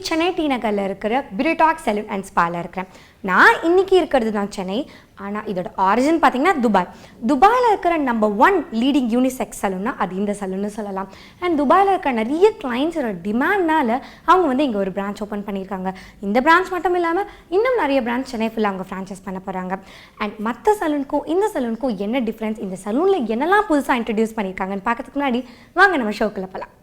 Chennai D நகரில் இருக்கிற பியூட்டாக்ஸ் salon and ஸ்பாவில் இருக்கிறேன். நான் இன்றைக்கி இருக்கிறது தான் சென்னை, ஆனால் இதோட ஆரிஜின் பார்த்தீங்கன்னா துபாயில் இருக்கிற நம்பர் 1 லீடிங் யூனிசெக்ஸ் சலூன்னா அது இந்த சலூன்னு சொல்லலாம். அண்ட் துபாயில் இருக்கிற நிறைய கிளைண்ட்ஸோட டிமாண்ட்னால அவங்க வந்து இங்கே ஒரு பிரான்ச் ஓப்பன் பண்ணியிருக்காங்க. இந்த பிரான்ச் மட்டும் இல்லாமல் இன்னும் நிறைய பிரான்ச் சென்னை ஃபுல்லாக அவங்க ஃப்ரான்ச்சைஸ் பண்ண போகிறாங்க. அண்ட் மற்ற சலூனுக்கும் இந்த சலூனுக்கும் என்ன டிஃப்ரென்ஸ், இந்த சலூனில் என்னெல்லாம் புதுசாக இன்ட்ரடியூஸ் பண்ணியிருக்காங்கன்னு பார்க்கறதுக்கு முன்னாடி வாங்க நம்ம ஷோக்குள்ள போகலாம்.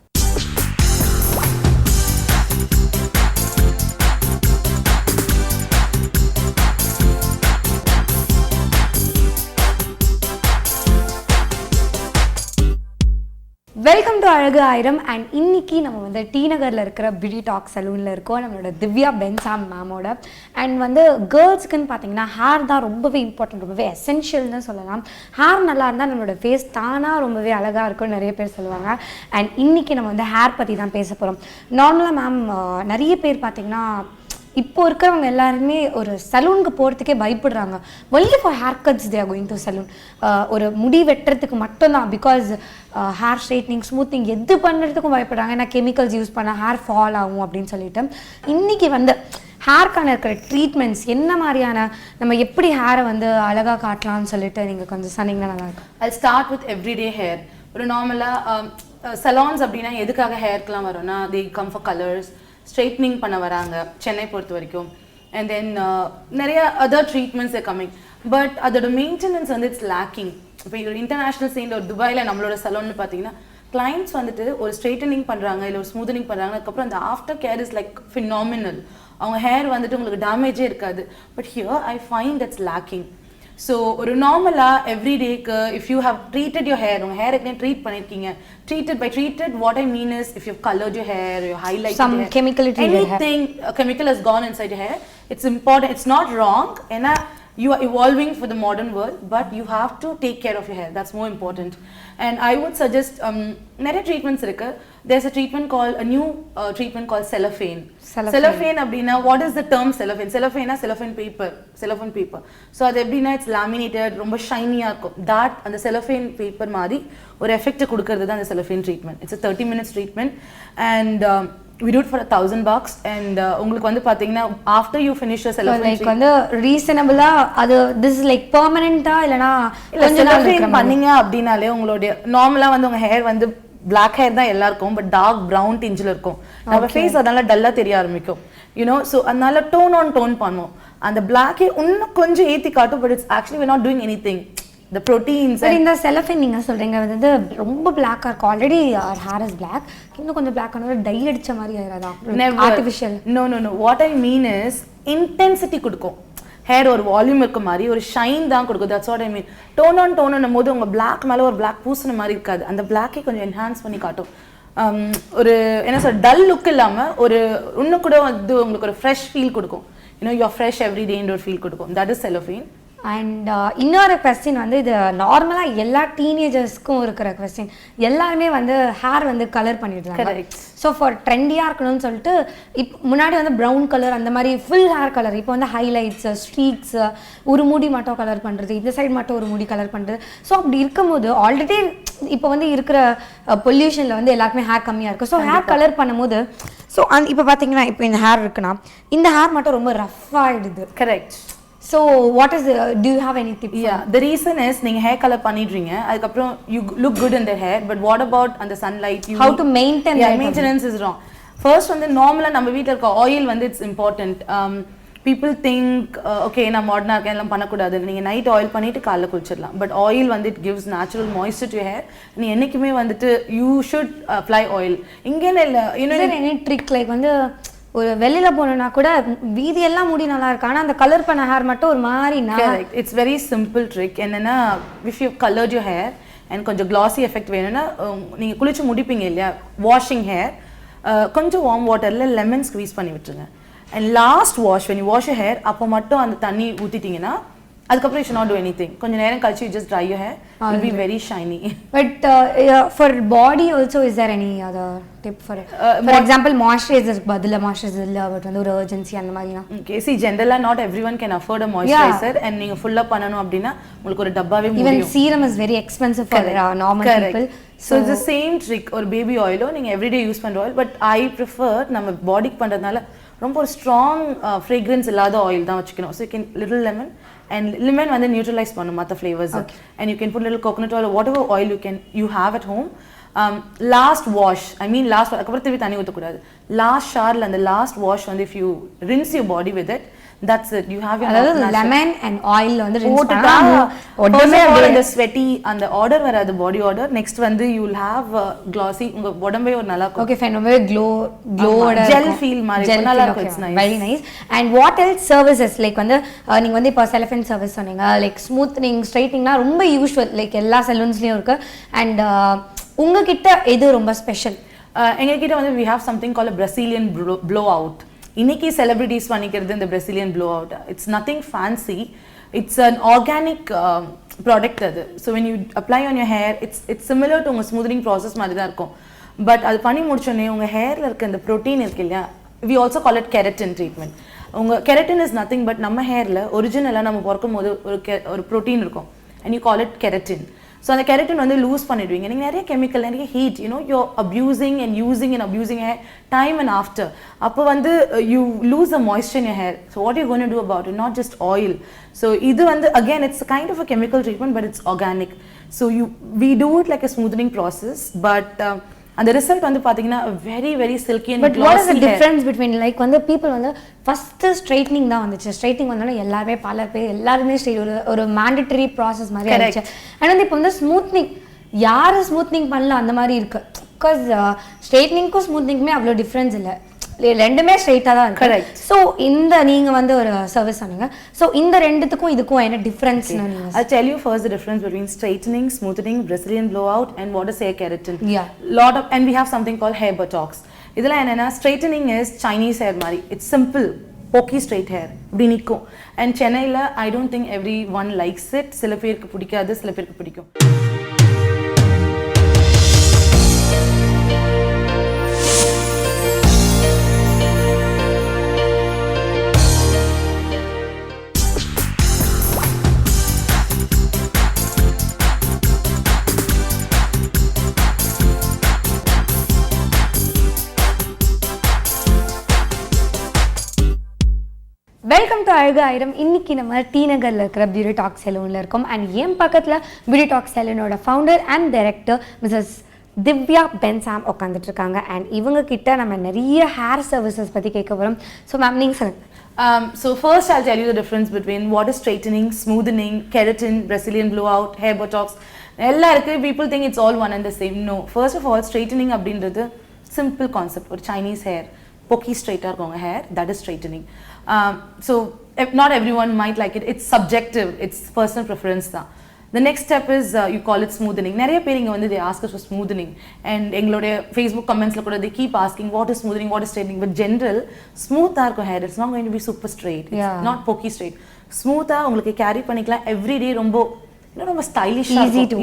வெல்கம் டு அழகு ஆயிரம். அண்ட் இன்னைக்கு நம்ம வந்து டி நகரில் இருக்கிற பியூட்டாக்ஸ் சலூனில் இருக்கோம், நம்மளோட திவ்யா பென்சாம் மேமோட. அண்ட் வந்து கேர்ள்ஸுக்குன்னு பார்த்தீங்கன்னா ஹேர் தான் ரொம்பவே இம்பார்ட்டன்ட், ரொம்பவே எசென்ஷியல்னு சொல்லலாம். ஹேர் நல்லா இருந்தால் நம்மளோட ஃபேஸ் தானாக ரொம்பவே அழகாக இருக்கும்னு நிறைய பேர் சொல்லுவாங்க. அண்ட் இன்னைக்கு நம்ம வந்து ஹேர் பற்றி தான் பேச போகிறோம். நார்மலாக மேம் நிறைய பேர் பார்த்தீங்கன்னா இப்போ இருக்கிறவங்க எல்லாருமே ஒரு சலூனுக்கு போகிறதுக்கே பயப்படுறாங்க. Only for haircuts they are going to salon. ஒரு முடி வெட்டுறதுக்கு மட்டும்தான், பிகாஸ் ஹேர் ஸ்ட்ரைட்னிங் ஸ்மூத்திங் எது பண்ணுறதுக்கும் பயப்படுறாங்க. ஏன்னா கெமிக்கல்ஸ் யூஸ் பண்ணால் ஹேர் ஃபால் ஆகும் அப்படின்னு சொல்லிட்டு. இன்றைக்கி வந்து ஹேர்க்கான இருக்கிற ட்ரீட்மெண்ட்ஸ் என்ன மாதிரியான, நம்ம எப்படி ஹேரை வந்து அழகாக காட்டலாம்னு சொல்லிட்டு நீங்கள் கொஞ்சம் சொன்னீங்கன்னா நல்லாயிருக்கும். I start with everyday hair. ஒரு நார்மலாக சலான்ஸ் அப்படின்னா எதுக்காக ஹேர்க்கெலாம் வரும்னா they come for colours, straightening பண்ண வராங்க சென்னை பொறுத்த வரைக்கும். அண்ட் தென் நிறைய other treatments are coming. But அதோட மெயின்டெனன்ஸ் வந்து இட்ஸ் லேக்கிங். இப்போ இன்டர்நேஷ்னல் சீனில் ஒரு துபாயில் நம்மளோட சலூன்னு பார்த்தீங்கன்னா கிளைண்ட்ஸ் வந்துட்டு ஒரு ஸ்ட்ரைட்டனிங் பண்ணுறாங்க இல்லை ஒரு ஸ்மூத்தனிங் பண்ணுறாங்க, அதுக்கப்புறம் அந்த after care is like phenomenal. அவங்க ஹேர் வந்துட்டு உங்களுக்கு டேமேஜே இருக்காது. But here I find that's lacking. So ஒரு நார்மலாக எவ்ரிடேக்கு if you have treated your hair, உங்கள் ஹேர் எங்கே ட்ரீட் பண்ணியிருக்கீங்க, treated what I mean is if you've colored your hair, you highlighted some your hair, chemically treated anything hair. Chemical has gone inside your hair. It's important, it's not wrong, and you are evolving for the modern world, but you have to take care of your hair. That's more important. And I would suggest நிறைய treatments இருக்கு. There's a treatment called a new treatment called cellophane. Cellophane அப்படினா what is the term cellophane? Cellophane is cellophane paper. So அது எப்படினா it's laminated, ரொம்ப ஷைனியா இருக்கும். that அந்த cellophane paper மாதிரி ஒரு எஃபெக்ட் கொடுக்கிறது தான் அந்த cellophane treatment. It's a 30 minutes treatment and we do it for $1,000 and உங்களுக்கு வந்து பாத்தீங்கன்னா after you finish your cellophane like வந்து ரீசனபிளா அது this is like permanent-ஆ இல்லனா கொஞ்ச நாள் cellophane பண்ணீங்க அப்படினாலே உங்களுடைய நார்மலா வந்து உங்க ஹேர் வந்து black hair தான் எல்லாருக்கும், பட் டார்க் brown tinge-ல இருக்கும். நம்ம ஃபேஸ் அதனால டல்லா தெரிய ஆரம்பிக்கும், you know. so அதனால டோன் பண்ணுவோம். அந்த black இன்னும் கொஞ்சம் ஏத்தி காட்டும், but it's actually we're not doing anything. The proteins. but இந்த cellophane நீங்க சொல்றீங்க வந்து ரொம்ப black-ஆ இருக்கும். Already our hair is black. இன்னும் கொஞ்சம் black ஆனது டை அடிச்ச மாதிரி ஆயிராதா? artificial. No. what I mean is intensity கொடுக்கும். ஹேர் ஒரு வால்யூம் இருக்க மாதிரி ஒரு ஷைன் தான் கொடுக்கும். That's what I mean. Tone போது உங்க பிளாக் மேலே ஒரு பிளாக் பூசின மாதிரி இருக்காது. அந்த பிளாக்கே கொஞ்சம் என்ஹான்ஸ் பண்ணி காட்டும். ஒரு என்ன சொல்ற டல் லுக் இல்லாமல் ஒரு இன்னும் கூட வந்து உங்களுக்கு ஒரு ஃப்ரெஷ் ஃபீல் கொடுக்கும். யூனோ யூஆர் ஃப்ரெஷ் எவ்ரி டேன்ற ஒரு ஃபீல் கொடுக்கும். That is cellophane. அண்ட் இன்னொரு கொஸ்டின் வந்து இது நார்மலாக எல்லா டீனேஜர்ஸ்க்கும் இருக்கிற கொஸ்டின். எல்லாருமே வந்து ஹேர் வந்து கலர் பண்ணிடுறாங்க. ஸோ ஃபார் ட்ரெண்டியாக இருக்கணும்னு சொல்லிட்டு முன்னாடி வந்து ப்ரௌன் கலர் அந்த மாதிரி ஃபுல் ஹேர் கலர், இப்போ வந்து ஹைலைட்ஸ், ஸ்ட்ரீக்ஸ், ஒரு முடி மட்டும் கலர் பண்ணுறது, இந்த சைடு மட்டும் ஒரு முடி கலர் பண்ணுறது. ஸோ அப்படி இருக்கும்போது ஆல்ரெடி இப்போ வந்து இருக்கிற பொல்யூஷனில் வந்து எல்லாருக்குமே ஹேர் கம்மியாக இருக்குது. ஸோ ஹேர் கலர் பண்ணும்போது ஸோ இப்போ பார்த்தீங்கன்னா இப்போ இந்த ஹேர் இருக்குன்னா இந்த ஹேர் மட்டும் ரொம்ப ரஃப் ஆகிடுது. Correct. So what is do you have any tips? Yeah, the reason is நீங்க hair color பண்ணிடுறீங்க, அதுக்கப்புறம் you look good in their hair, but what about on the sunlight? How to maintain that? Maintenance is wrong. First வந்து நார்மலா நம்ம வீட்ல இருக்க oil வந்து it's important. People think okay நான் மாடர்னா இருக்கேன் எல்லாம் பண்ணக்கூடாது, நீங்க நைட் ஆயில் பண்ணிட்டு காலைல குளிச்சிடலாம். பட் ஆயில் வந்து it gives natural moisture to your hair. நீ என்னைக்குமே வந்துட்டு you should apply oil. இங்கேன்னு இல்லை, you know, any trick like வந்து ஒரு வெளியில் போனோன்னா கூட வீதி எல்லாம் முடி நல்லா இருக்கு, ஆனால் அந்த கலர் பண்ண ஹேர் மட்டும் ஒரு மாதிரி. Correct. It's very simple trick. என்னன்னா if you coloured your hair and கொஞ்சம் கிளாஸி எஃபெக்ட் வேணும்னா நீங்கள் குளிச்சு முடிப்பீங்க இல்லையா, வாஷிங் ஹேர் கொஞ்சம் வார்ம் வாட்டரில் லெமன் ஸ்க்வீஸ் பண்ணி விட்டுருங்க. And last wash when you wash your hair அப்போ மட்டும் அந்த தண்ணி ஊற்றிட்டிங்கன்னா அதுக்கப்புறம் you should not do anything. கொஞ்ச நேரம் கழிச்சு you just dry your hair, it will be very shiny. But for body also, is there any other tip for it? For example, moisturizer பதிலா moisturizer இல்ல பட் வந்து ஒரு urgency அந்த மாதிரினா. Okay, see generally not everyone can afford a moisturizer and நீங்க ஃபுல்லா பண்ணனும் அப்படினா உங்களுக்கு ஒரு டப்பாவே முடியும். Even serum is very expensive for normal people. So it's the same trick. ஒரு baby oil நீங்க everyday யூஸ் பண்ற oil, but I prefer நம்ம பாடிக்கு பண்றதுனால ரொம்ப ஒரு ஸ்ட்ராங் fragrance இல்லாத oil தான் வச்சுக்கணும். So you can little lemon and lemon வந்து neutralize பண்ணும் மத்த flavors. And you can put little coconut oil or whatever oil you have at home. Last wash, I mean last அப்புறம் திருப்பி தண்ணி ஊத்த கூடாது. Last showerல அந்த last wash வந்து if you rinse your body with it, that's it, you have your lemon and oil வந்து rinse பண்ணா உடம்பே அந்த sweaty அந்த order வராது body odor. Next வந்து you will have glossy உங்க உடம்பே ஒரு நல்லா okay fine ரொம்ப glow gel feel மாதிரி நல்லா இருக்கும். It's nice, very nice. And what else services like வந்து நீங்க வந்து இப்ப Celefen service சொன்னீங்க, like smoothing straightening ரொம்ப யூசுவல் like எல்லா சலூன்ஸ்லயும் இருக்கு. And உங்ககிட்ட எது ரொம்ப ஸ்பெஷல்? எங்க கிட்ட வந்து we have something called a Brazilian blowout. இன்னைக்கு celebrities பண்ணிக்கிறது இந்த Brazilian blowout. It's nothing fancy. It's an organic product அது. So when you apply on your hair, it's similar to உங்க smoothing process மாதிரி தான் இருக்கும். But அது பண்ணி முடிச்சோனே உங்க hairல இருக்க இந்த protein இருக்கு இல்லையா, we also call it keratin treatment. உங்க keratin is nothing but நம்ம hairல ஒரிஜினலா நம்ம பிறக்கும்போது ஒரு protein இருக்கும் and you call it keratin. So அந்த keratin வந்து லூஸ் பண்ணிடுவீங்க. நீங்க நிறைய கெமிக்கல் நிறைய heat you're abusing and abusing hair time and after. அப்போ வந்து you lose the moisture in your hair. So what are you going to do about it? Not just oil. So இது வந்து again it's a kind of a chemical treatment but it's organic. So we do it like a smoothing process but அந்த result வந்து பாத்தீங்கன்னா very very silky and but glossy. What is the difference between like வந்து people வந்து first straightening தான் வந்துச்சு. straightening வந்தாலும் எல்லாரும் பலர் பேர் எல்லாருமே ஒரு mandatory process மாதிரி ஆயிடுச்சு. and வந்து இப்போ வந்து smoothing யாரு smoothing பண்ணல அந்த மாதிரி இருக்கு. because straightening-க்கும் smoothing-க்குமே அவ்வளோ டிஃபரன்ஸ் இல்லை, ரெண்டுமே ஸ்ட்ரைட்டா தான் இருக்கு. கரெக்ட். சோ இந்த நீங்க வந்து ஒரு சர்வீஸ் சொன்னீங்க, சோ இந்த ரெண்டுத்துக்கும் இதுக்கும் என்ன difference? I'll tell you first the difference between straightening, smoothing, Brazilian blowout and what is hair keratin. And we have something called hair botox. இதெல்லாம் என்னன்னா straightening is Chinese hair மாதிரி, it's simple pokey straight hair இப்படி நிக்கும். and சென்னையில I don't think everyone likes it. சில பேருக்கு பிடிக்காது, சில பேருக்கு பிடிக்கும். வெல்கம் டு அழகு ஆயிரம். இன்னைக்கு நம்ம டி நகர்ல இருக்கிற பியூட்டி டாக் சலூன்ல இருக்கோம். அண்ட் என் பக்கத்துல பியூட்டி டாக் சலூனோட founder and director Mrs Divya Bensam உட்காந்துட்டு இருக்காங்க. அண்ட் இவங்க கிட்ட நம்ம நிறைய ஹேர் சர்வீசஸ் பத்தி கேட்க போறோம். ஸோ மேம் நீங்க சொல்லுங்க. So first I'll tell you the difference between what is straightening, smoothing, keratin, Brazilian blowout, hair botox. எல்லாருக்கும் people think it's all one and the same. No. First of all, straightening அப்படின்றது simple concept. ஒரு Chinese hair pokey straight இருக்கும் hair, that is straightening. So not everyone might like it. It's subjective. It's personal preference தான். The next step is you call it smoothing. நிறைய பேர் இங்க வந்து they ask us for smoothing and எங்களுடைய Facebook commentsல கூட they keep asking what is smoothing, what is straightening. But general smooth இருக்கும் hair. It's not going to be super straight. It's not pokey straight. Smooth உங்களுக்கு carry பண்ணிக்கலாம் everyday. ரொம்ப stylish easy to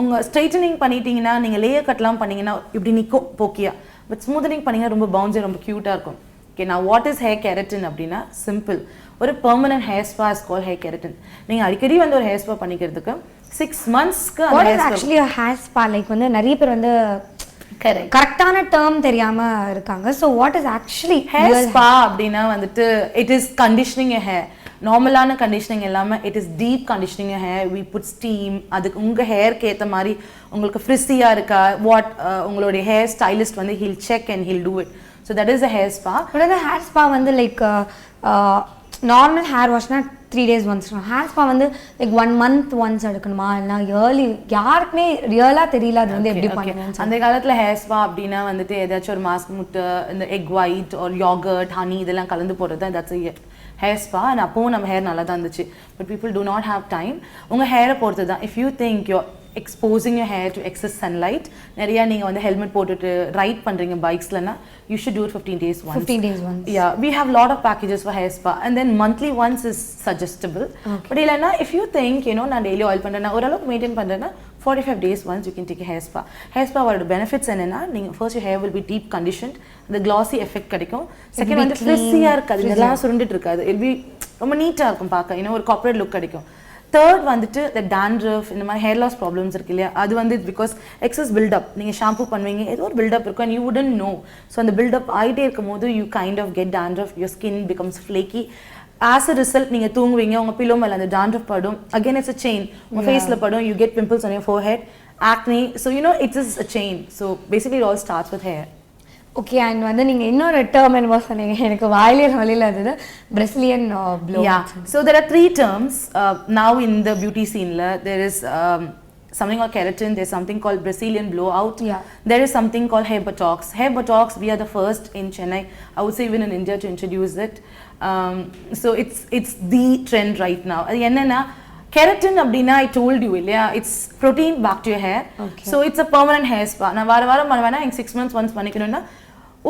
உங்க straightening பண்ணிட்டீங்கன்னா நீங்க layer கட்லாம் பண்ணீங்கன்னா இப்படி நிக்கும் போக்கியா. பட் ஸ்மூத்தனிங் பண்ணீங்கன்னா ரொம்ப பவுன்ஸே ரொம்ப கியூட்டா இருக்கும். Okay, now what is hair keratin அப்படின்னா simple. ஒரு permanent hair spa is called hair keratin. நீங்க அடிக்கடி வந்து ஒரு hair spa பண்ணிக்கிறதுக்கு 6 monthsக்கு what is actually a hair spa like வந்து நிறைய பேர் வந்து கரெக்டான டேர்ம் தெரியாம இருக்காங்க. so what is actually hair spa அப்படினா வந்துட்டு it is conditioning your hair. நார்மலான கண்டிஷனிங் எல்லாமே it is deep conditioning your hair. we put steam. அதுக்கு உங்க ஹேருக்கு ஏத்த மாதிரி உங்களுக்கு ஃப்ரிஸியா இருக்கா what உங்களுடைய ஹேர் ஸ்டைலிஸ்ட் வந்து he'll check and he'll do it. so that is a hair spa. but the hair spa வந்து like normal hair washனா 3 days once. hair spa வந்து like 1 month once எடுக்கணுமா இல்ல இயர்லி? யாருக்குமே ரியலா தெரியல அது வந்து எப்படி பண்ணனும். அந்த காலத்துல hair spa அப்படினா வந்துட்டு ஏதாச்சும் ஒரு மாஸ்க் முட்டை இந்த egg white or yogurt honey இதெல்லாம் கலந்து போடுறது that's a hair spa. and அப்போ நம்ம hair நல்லா தான் இருந்துச்சு. but people do not have time. உங்க hair பொறுத்து தான். if you think exposing your hair to excess sunlight. நிறைய நீங்க வந்து ஹெல்மெட் போட்டுட்டு ரைட் பண்றீங்க பைக்ஸ்லனா you should do it 15 days once. 15 days once. Yeah, we have lot of packages for hair spa and then monthly once is suggestible. But இல்லனா if you think நான் daily oil பண்றேனா ஓரளவுக்கு maintain பண்றேனா 45 days once you can take a hair spa. Hair spa ஓட benefits என்னன்னா நீங்க first your hair will be deep conditioned, the glossy effect கிடைக்கும். Second வந்து ஃப்ரிஸியா இருக்காது, இதெல்லாம் சுருண்டிட்டு இருக்காது. it will be ரொம்ப நீட்டா இருக்கும் பார்க்க, ஒரு corporate look கிடைக்கும். தேர்ட் வந்துட்டு the dandruff இந்த மாதிரி hair loss problems இருக்கு இல்லையா, அது வந்து because excess build up, நீங்க ஷாம்பு பண்ணுவீங்க ஏதோ ஒரு build up இருக்கும் and you wouldn't know. so அந்த build up ஆயிட்டே இருக்கும்போது you kind of get dandruff, your skin becomes flaky. as a result நீங்க தூங்குவீங்க, உங்க பில்லோ மேல அந்த dandruff படும், again it's a chain, உங்க ஃபேஸ்ல படும், you get pimples on your forehead, acne. so it is a chain. so basically it all starts with hair. Okay, and வந்து நீங்கள் இன்னொரு டேர்ம் என்னமோ சொன்னீங்க, எனக்கு வாயிலே வழியில் அது Brazilian blow. Yeah, so there are 3 terms now in the beauty scene. There is something called keratin, there's something called Brazilian blowout. Yeah. There is something called hair botox. Hair botox, we are the first in Chennai, I would say even in India, to introduce it. So it's the trend right now. அது என்னன்னா keratin அப்படினா I told you இல்லையா, it's protein back to your hair. Okay. So it's a permanent hair spa. நான் வாரம் பண்ணுவேனா 6 months once பண்ணிக்கணும்னா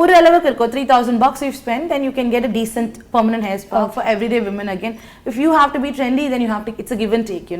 ஒரு அளவுக்கு இருக்கும், $3,000 you spend, then you can get a decent permanent hair spa for everyday women. Again, if you have to be trendy, then you have to, it's a give and take.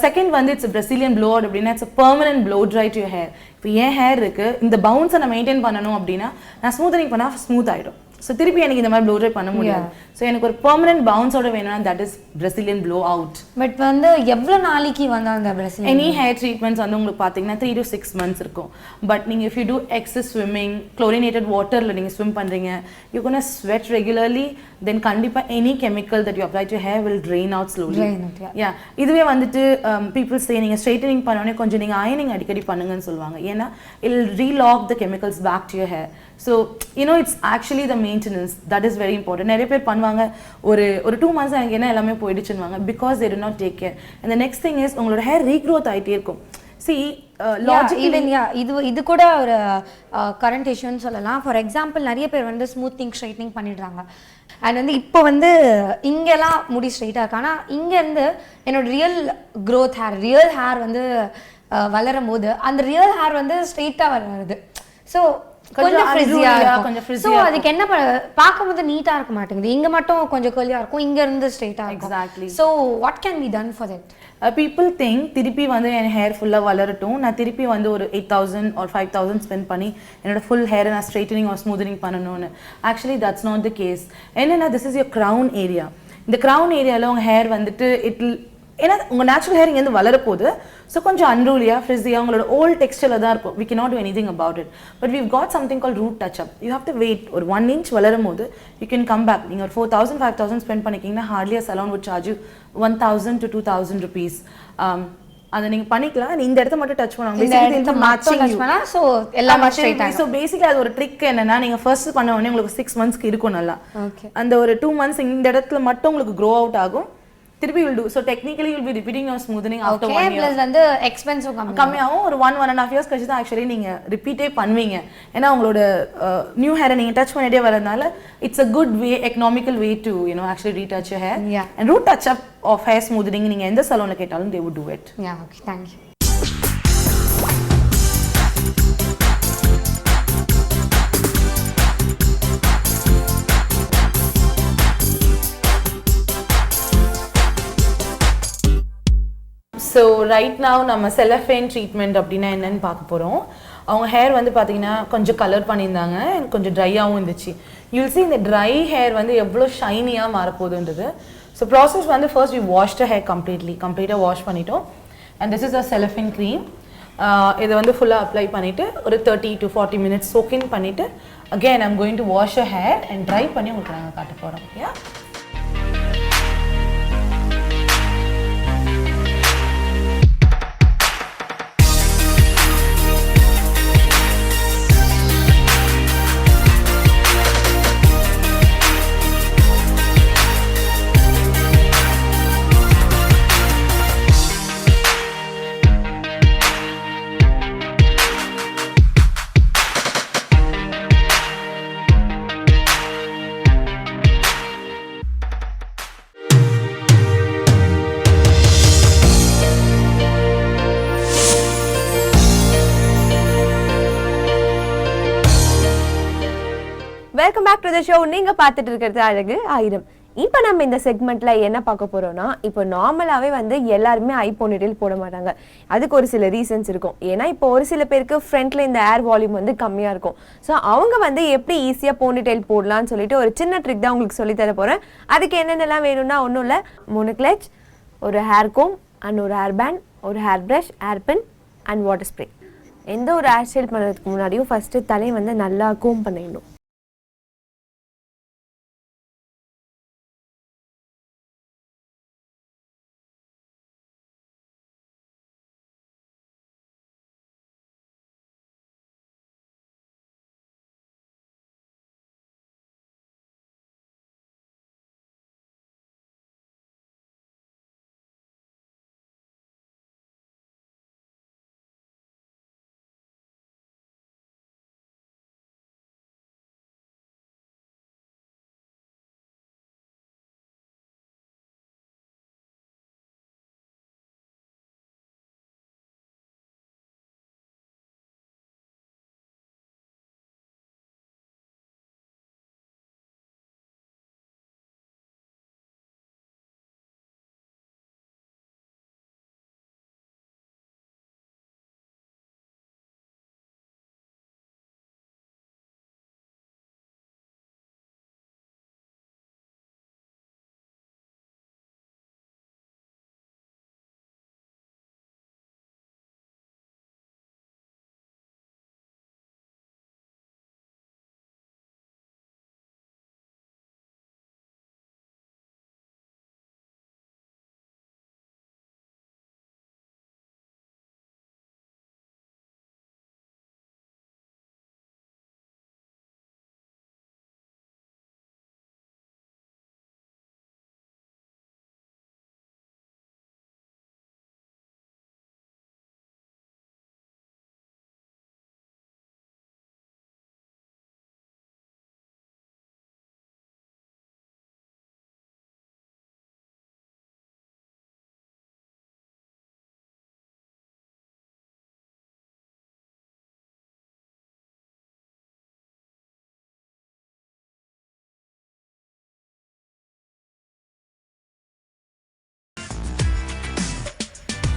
Second வந்து it's a Brazilian blowout அப்படினா it's a permanent blow dry to your hair. இப்போ என் hair இருக்கு, இந்த பவுன்ஸை நான் maintain பண்ணணும் அப்படின்னா நான் smoothening பண்ணா ஸ்மூத் ஆயிடும். ஸோ திருப்பி எனக்கு இந்த மாதிரி ப்ளோ ட்ரை பண்ண முடியாது. ஸோ எனக்கு ஒரு பெர்மனன்ட் பவுன்ஸோட வேணும்னா that is Brazilian blow out. But வந்து எவ்வளோ நாளைக்கு வந்து அந்த Brazilian எனி ஹேர் ட்ரீட்மெண்ட்ஸ் வந்து உங்களுக்கு பார்த்தீங்கன்னா 3 to 6 months இருக்கும். பட் நீங்கள் if you do excess swimming, chlorinated வாட்டரில் நீங்கள் ஸ்விம் பண்ணுறீங்க, you gonna sweat regularly, then கண்டிப்பாக any chemical that you apply to hair will drain out slowly. Yeah, இதுவே வந்துட்டு பீப்புள் சே நீங்கள் ஸ்ட்ரைட்டனிங் பண்ணோடனே கொஞ்சம் நீங்கள் அயனிங் அடிக்கடி பண்ணுங்கன்னு சொல்லுவாங்க. ஏன்னா it'll relock the chemicals back to your hair. So it's actually the maintenance that is very important. நிறைய பேர் பண்ணுவாங்க ஒரு 2 months எனக்கு என்ன எல்லாமே போயிடுச்சுன்னுவாங்க, because they do not take care. And the next thing is உங்களோட hair regrowth ஆயிட்டே இருக்கும். See logically இது கூட ஒரு கரண்ட் இஷ்யூன்னு சொல்லலாம். ஃபார் எக்ஸாம்பிள் நிறைய பேர் வந்து ஸ்மூத்திங் ஸ்ட்ரைட்னிங் பண்ணிடுறாங்க, அண்ட் வந்து இப்போ வந்து இங்கெல்லாம் முடி ஸ்ட்ரைட்டாக இருக்கு, ஆனால் இங்கேருந்து என்னோட ரியல் ஹேர் வந்து வளரும் போது அந்த ரியல் ஹேர் வந்து ஸ்ட்ரைட்டாக வருது. ஸோ கொஞ்சம் ஃப்ரிஸியா இருக்கும். சோ அதுக்கு என்ன பார்க்கும்போது நீட்டா இருக்க மாட்டேங்குது, இங்க மட்டும் கொஞ்சம் கர்லியா இருக்கும், இங்க இருந்து ஸ்ட்ரைட்டா இருக்கும். Exactly. So what can be done for that? People think திருப்பி வந்து என் ஹேர் ஃபுல்லா வளரட்டும், நான் திருப்பி வந்து ஒரு 8,000 or 5,000 ஸ்பெண்ட் பண்ணி என்னோட ஃபுல் ஹேரை நான் ஸ்ட்ரைட்டனிங் ஆர் ஸ்மூதனிங் பண்ணணும்னு. Actually that's not the case. என்னன்னா this is your crown area. இந்த கிரவுன் ஏரியாவில் உங்கள் ஹேர் வந்துட்டு ஏன்னா உங்கள் நேச்சுரல் ஹேர் இங்கேருந்து வளரப்போகுது. ஸோ கொஞ்சம் அன்ரூலியாக ஃப்ரிஸியாக உங்களோட ஓல்ட் டெக்ஸ்டரில் தான் இருக்கும். We cannot do anything about it. But we've got something called root touch-up. You have to wait. ஒரு 1 inch வளரும் போது you can come back. நீங்கள் ஒரு 4,000 5,000 spend பண்ணிக்கிங்கன்னா hardly a salon would charge you 1,000 to 2,000 rupees. அதை நீங்கள் பண்ணிக்கலாம். இந்த இடத்த மட்டும் டச் பண்ணுவாங்க. ஸோ பேசிக்கலி அது ஒரு ட்ரிக் என்னன்னா, நீங்கள் ஃபர்ஸ்ட் பண்ண உடனே உங்களுக்கு 6 monthsக்கு இருக்கும் நல்லா. அந்த ஒரு 2 months இந்த இடத்துல மட்டும் உங்களுக்கு க்ரோ அவுட் ஆகும், திருப்பி will do. So technically you'll be repeating your smoothing after 1 year. plus வந்து எக்ஸ்பென்சிவ் கம்மியாகும். ஒரு 1.5 years கழிச்சு தான் ஆக்சுவலி நீங்க ரிப்பீட்டே பண்ணுவீங்க. ஏன்னா உங்களோட நியூ ஹேரை நீங்க டச் பண்ணிட்டே வரதுனால it's a good way, economical way to actually retouch your hair. Yeah. And root touch up of hair smoothing நீங்க எந்த salonல கேட்டாலும் they would do it. Yeah, okay, thank you. So right now நம்ம செலஃபேன் treatment அப்படின்னா என்னன்னு பார்க்க போகிறோம். அவங்க hair வந்து பார்த்தீங்கன்னா கொஞ்சம் கலர் பண்ணியிருந்தாங்க, கொஞ்சம் ட்ரையாகவும் இருந்துச்சு. யூல் சி இந்த ட்ரை ஹேர் வந்து எவ்வளோ ஷைனியாக மாறப்போகுதுன்றது. ஸோ ப்ராசஸ் வந்து first we wash the hair கம்ப்ளீட்டாக வாஷ் பண்ணிட்டோம். And this is a cellophane cream. இதை வந்து ஃபுல்லாக அப்ளை பண்ணிவிட்டு ஒரு 30 to 40 minutes சோக்கிங் பண்ணிவிட்டு again I'm going to wash a hair and dry பண்ணி உங்களுக்கு நாங்கள் காட்ட போகிறோம். Okay. Back to the show. நீங்க பார்த்துட்டு இருக்கிறது அழகு ஆயிரம். இப்போ நம்ம இந்த செக்மெண்ட்ல என்ன பார்க்க போறோம்னா, இப்போ நார்மலாவே வந்து எல்லாருமே ஐ போனிடெயில் போட மாட்டாங்க. அதுக்கு ஒரு சில ரீசன்ஸ் இருக்கும். ஏன்னா இப்போ ஒரு சில பேருக்கு ஃப்ரண்ட்ல இந்த ஏர் வால்யூம் வந்து கம்மியா இருக்கும். ஸோ அவங்க வந்து எப்படி ஈஸியா போனிடெயில் போடலாம்னு சொல்லிட்டு ஒரு சின்ன ட்ரிக் தான் உங்களுக்கு சொல்லி தர போறேன். அதுக்கு என்னென்னலாம் வேணும்னா ஒன்றும் இல்லை, 3 கிளச், ஒரு ஹேர் கோம் அண்ட் ஒரு ஹேர் பேண்ட், ஒரு hair brush, hair bin and water spray. எந்த ஒரு ஹேர் ஸ்டைல் பண்ணுறதுக்கு முன்னாடியும் ஃபஸ்ட்டு தலையை வந்து நல்லா கோம் பண்ணிடணும்.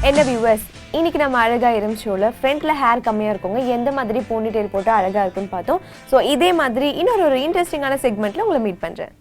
என்ன வியூவர்ஸ், இன்னைக்கு நம்ம அழகாயிரம் ஷோவில் ஃப்ரண்ட்டில் ஹேர் கம்மியாக இருக்கவங்க எந்த மாதிரி போனிடெயில் போட்டு அழகாக இருக்குன்னு பார்த்தோம். ஸோ இதே மாதிரி இன்னொரு இன்ட்ரெஸ்டிங்கான செக்மெண்ட்டில் உங்களை மீட் பண்ணுறேன்.